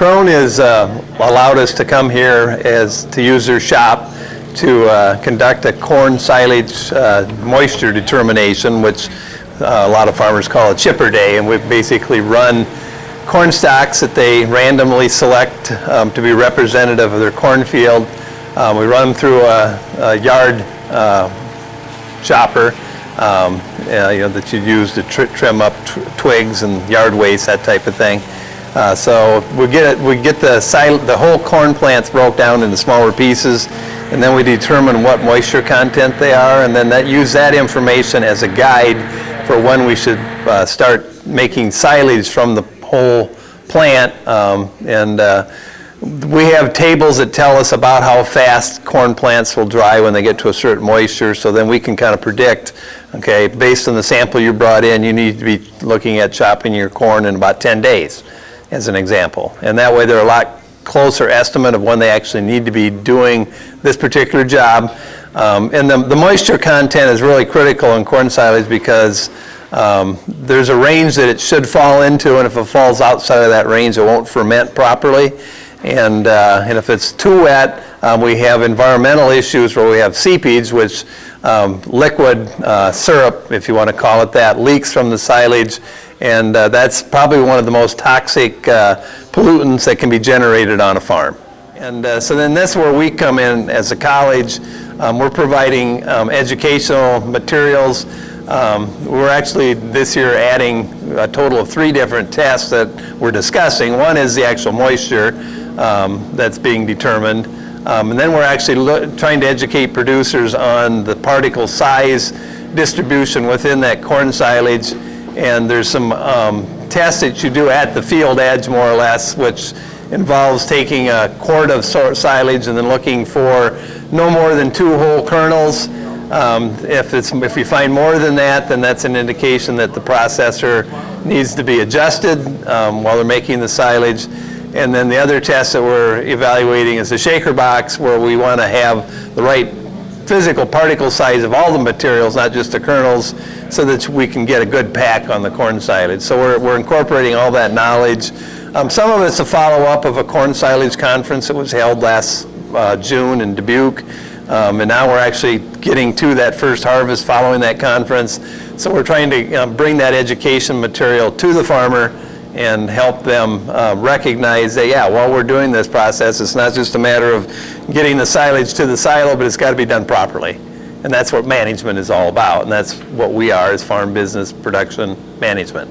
Krone has allowed us to come here to use their shop to conduct a corn silage moisture determination, which a lot of farmers call a chipper day, and we basically run corn stalks that they randomly select to be representative of their cornfield. We run them through a yard chopper that you use to trim up twigs and yard waste, that type of thing. So we get the whole corn plants broke down into smaller pieces, and then we determine what moisture content they are, and then use that information as a guide for when we should start making silage from the whole plant. We have tables that tell us about how fast corn plants will dry when they get to a certain moisture, so then we can kind of predict, okay, based on the sample you brought in, you need to be looking at chopping your corn in about 10 days, as an example. And that way they're a lot closer estimate of when they actually need to be doing this particular job. And the moisture content is really critical in corn silage because there's a range that it should fall into, and if it falls outside of that range, it won't ferment properly. And if it's too wet, we have environmental issues where we have seepage, which liquid syrup, if you want to call it that, leaks from the silage, and that's probably one of the most toxic pollutants that can be generated on a farm. And so then that's where we come in as a college. We're providing educational materials. We're actually this year adding a total of 3 different tests that we're discussing. One is the actual moisture that's being determined. And then we're actually trying to educate producers on the particle size distribution within that corn silage. And there's some tests that you do at the field edge, more or less, which involves taking a quart of silage and then looking for no more than 2 whole kernels. If you find more than that, then that's an indication that the processor needs to be adjusted while they're making the silage. And then the other test that we're evaluating is the shaker box, where we want to have the right physical particle size of all the materials, not just the kernels, so that we can get a good pack on the corn silage. So we're incorporating all that knowledge. Some of it's a follow-up of a corn silage conference that was held last June in Dubuque. And now we're actually getting to that first harvest following that conference. So we're trying to bring that education material to the farmer and help them recognize that, yeah, while we're doing this process, it's not just a matter of getting the silage to the silo, but it's got to be done properly. And that's what management is all about, and that's what we are as farm business production management.